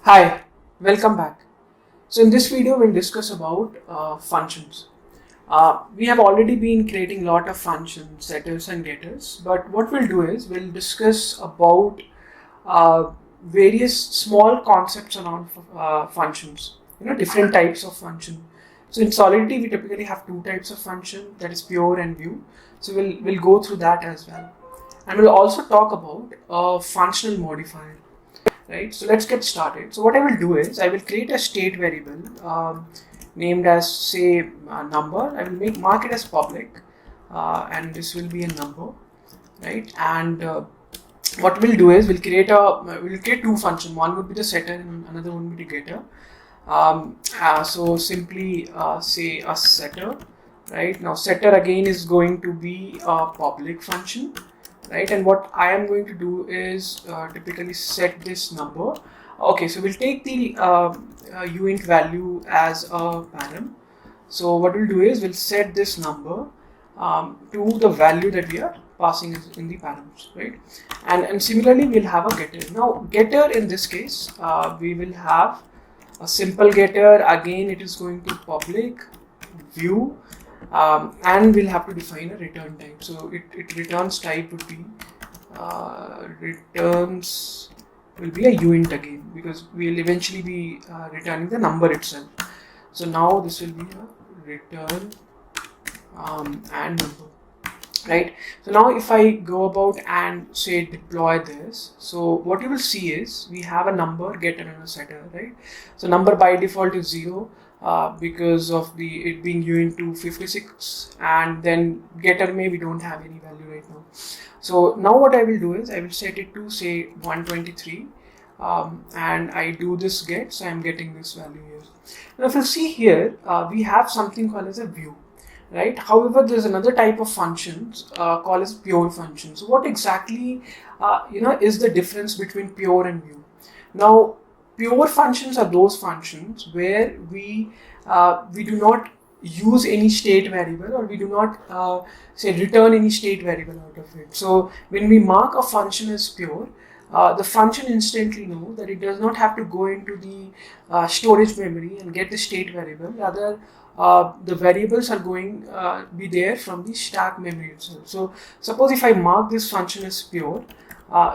Hi, welcome back. So in this video, we'll discuss about functions. We have already been creating a lot of functions, setters and getters, but what we'll do is we'll discuss about various small concepts around functions, different types of function. So in Solidity, we typically have two types of function, that is pure and view. So we'll go through that as well. And we'll also talk about a functional modifier. Right, so let's get started. So what I will do is I will create a state variable named as say number. I will mark it as public, and this will be a number, right? And what we'll do is we'll create two functions. One would be the setter and another one would be the getter. So simply say a setter. Right, now setter again is going to be a public function. Right, and what I am going to do is typically set this number. Okay, so we'll take the uint value as a param. So what we'll do is we'll set this number to the value that we are passing in the params, right? And similarly, we'll have a getter. Now, getter in this case, we will have a simple getter. Again, it is going to public view. And we'll have to define a return type. So it returns type would be returns will be a uint again, because we'll eventually be returning the number itself. So now this will be a return and number, right? So now if I go about and say deploy this, so what you will see is we have a number, getter and a setter, right? So number by default is 0. Because of it being uint to 56, and then getter we don't have any value right now. So now what I will do is I will set it to say 123, and I do this get, so I'm getting this value here. Now if you see here, we have something called as a view, right? However, there's another type of functions called as pure functions. So what exactly is the difference between pure and view? Now, pure functions are those functions where we do not use any state variable, or we do not say return any state variable out of it. So when we mark a function as pure, the function instantly knows that it does not have to go into the storage memory and get the state variable. Rather, the variables are going be there from the stack memory itself. So suppose if I mark this function as pure,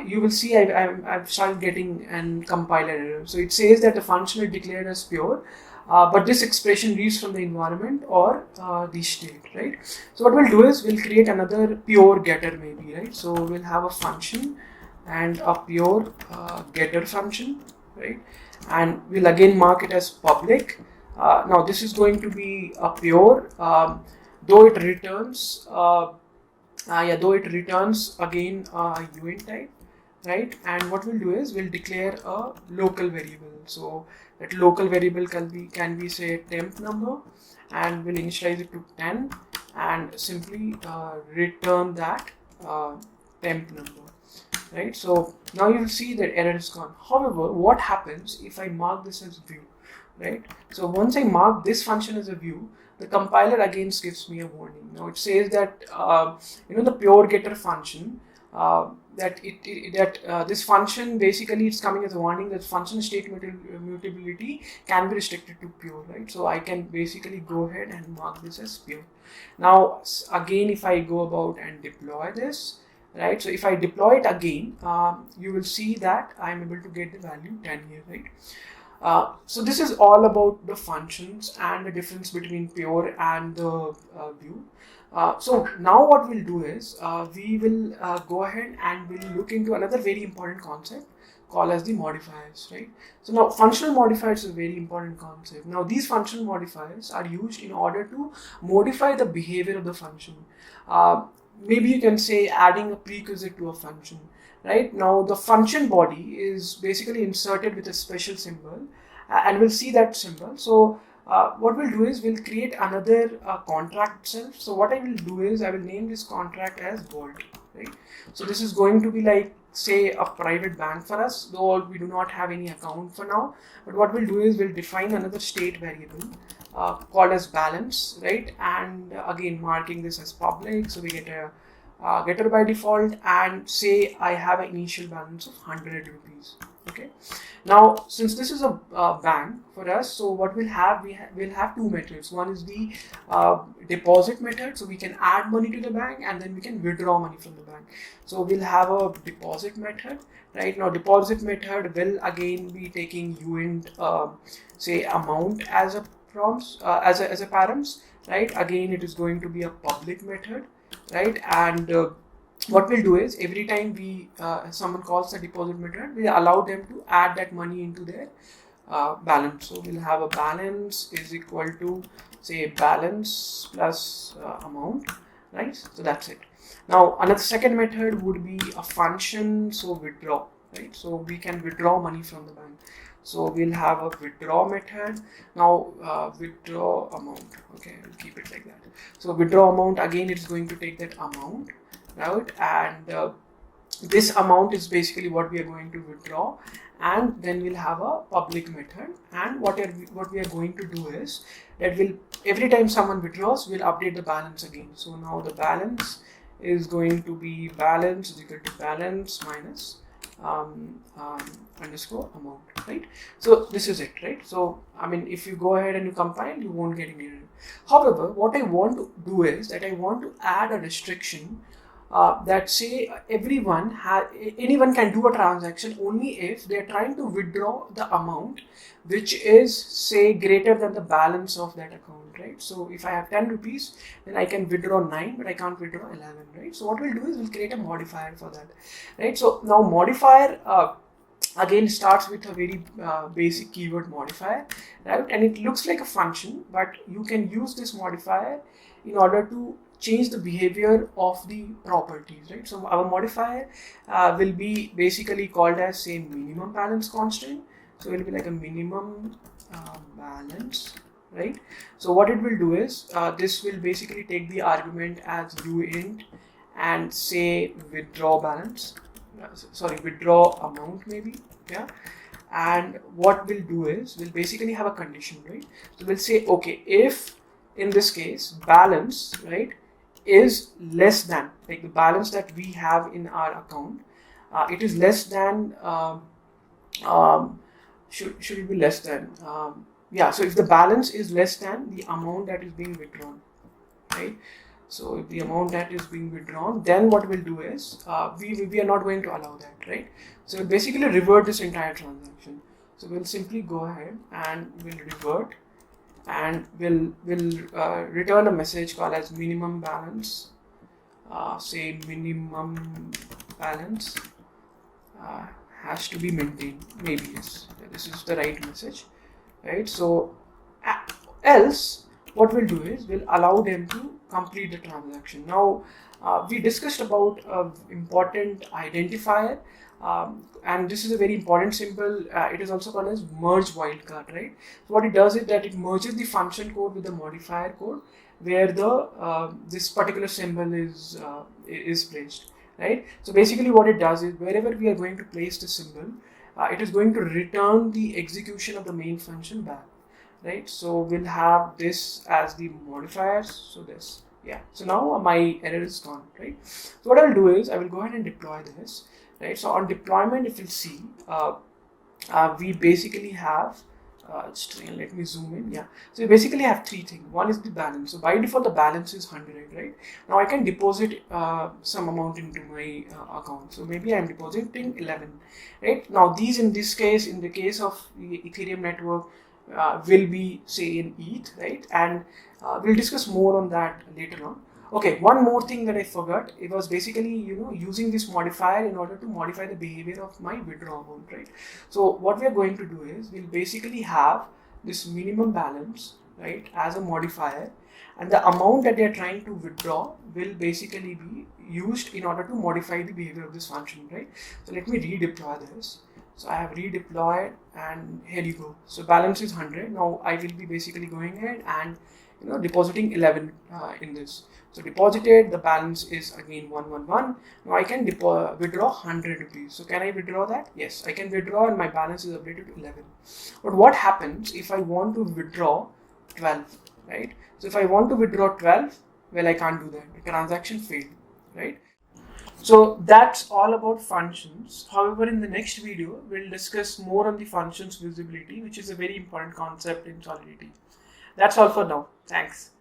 you will see I've started getting an compiler error. So it says that the function is declared as pure, but this expression reads from the environment or the state, right? So what we'll do is we'll create another pure getter maybe, right? So we'll have a function and a pure getter function, right? And we'll again mark it as public. Now this is going to be a pure, though it returns again uint type, right? And what we'll do is we'll declare a local variable. So that local variable can be say temp number, and we'll initialize it to 10 and simply return that temp number, right? So now you'll see that error is gone. However, what happens if I mark this as view, right? So once I mark this function as a view, the compiler again gives me a warning. Now it says that the pure getter function, this function basically it's coming as a warning that function state mutability can be restricted to pure, right? So I can basically go ahead and mark this as pure. Now again, if I go about and deploy this, right? So if I deploy it again, you will see that I'm able to get the value 10 here, right? So this is all about the functions and the difference between pure and the view. So now what we'll do is we will go ahead and we'll look into another very important concept called as the modifiers, right? So now functional modifiers is a very important concept. Now these functional modifiers are used in order to modify the behavior of the function. Maybe you can say adding a prerequisite to a function. Right, now the function body is basically inserted with a special symbol, and we'll see that symbol. So what we'll do is we'll create another contract itself. So what I will do is I will name this contract as Vault, right? So this is going to be like say a private bank for us, though we do not have any account for now. But what we'll do is we'll define another state variable called as balance, right? And again marking this as public, so we get a getter by default, and say I have an initial balance of 100 rupees. Okay. Now, since this is a bank for us, so what we'll have, we'll have two methods. One is the deposit method, so we can add money to the bank and then we can withdraw money from the bank. So we'll have a deposit method. Right now, deposit method will again be taking uint say amount as a prompts as a params. Right, again it is going to be a public method. Right, and what we'll do is every time we someone calls the deposit method, we allow them to add that money into their balance. So we'll have a balance is equal to say balance plus amount. Right, so that's it. Now another second method would be a function, so withdraw. Right, so we can withdraw money from the bank. So we'll have a withdraw method. Now withdraw amount. Okay, we'll keep it like that. So withdraw amount, again it's going to take that amount, right? And this amount is basically what we are going to withdraw. And then we'll have a public method. And what we are going to do is that every time someone withdraws, we'll update the balance again. So now the balance is going to be balance is equal to balance minus underscore amount, right? So this is it, right? So I mean, if you go ahead and you compile, you won't get any error. However, what I want to do is that I want to add a restriction that say anyone can do a transaction only if they are trying to withdraw the amount which is say greater than the balance of that account, right? So if I have 10 rupees, then I can withdraw 9, but I can't withdraw 11, right? So what we'll do is we'll create a modifier for that, right? So now modifier again starts with a very basic keyword modifier, right? And it looks like a function, but you can use this modifier in order to change the behavior of the properties, right? So our modifier will be basically called as say minimum balance constant. So it will be like a minimum balance, right? So what it will do is this will basically take the argument as uint and say withdraw balance, withdraw amount maybe, yeah. And what we'll do is we'll basically have a condition, right? So we'll say, okay, if in this case balance, right, is less than, like the balance that we have in our account, it is less than should it be less than yeah, so if the balance is less than the amount that is being withdrawn, right? So if the amount that is being withdrawn, then what we'll do is we are not going to allow that, right? So we'll basically revert this entire transaction. So we'll simply go ahead and we'll revert, and we'll return a message called as minimum balance, say minimum balance has to be maintained, maybe, yes, this is the right message, right? So else what we'll do is we'll allow them to complete the transaction. Now we discussed about important identifier, and this is a very important symbol. It is also called as merge wildcard, right? So what it does is that it merges the function code with the modifier code where the this particular symbol is placed, right? So basically what it does is wherever we are going to place the symbol, it is going to return the execution of the main function back, right? So we'll have this as the modifiers, so this, yeah. So now my error is gone, right? So what I will do is I will go ahead and deploy this, right? So on deployment, if you'll see, we basically have let me zoom in, yeah. So we basically have three things. One is the balance. So by default the balance is 100, right? Now I can deposit some amount into my account. So maybe I'm depositing 11, right? Now these, in this case, in the case of the Ethereum network, will be say in ETH, right? And we'll discuss more on that later on. Okay, one more thing that I forgot, it was basically, using this modifier in order to modify the behavior of my withdraw amount, right? So what we are going to do is we'll basically have this minimum balance, right, as a modifier, and the amount that they are trying to withdraw will basically be used in order to modify the behavior of this function, right? So let me redeploy this. So I have redeployed, and here you go. So balance is 100. Now I will be basically going ahead and depositing 11 in this. So deposited, the balance is again 111. Now I can withdraw 100 rupees. So can I withdraw that? Yes, I can withdraw, and my balance is updated to 11. But what happens if I want to withdraw 12, right? So if I want to withdraw 12, well, I can't do that. The transaction failed, right? So that's all about functions. However, in the next video, we'll discuss more on the functions visibility, which is a very important concept in Solidity. That's all for now. Thanks.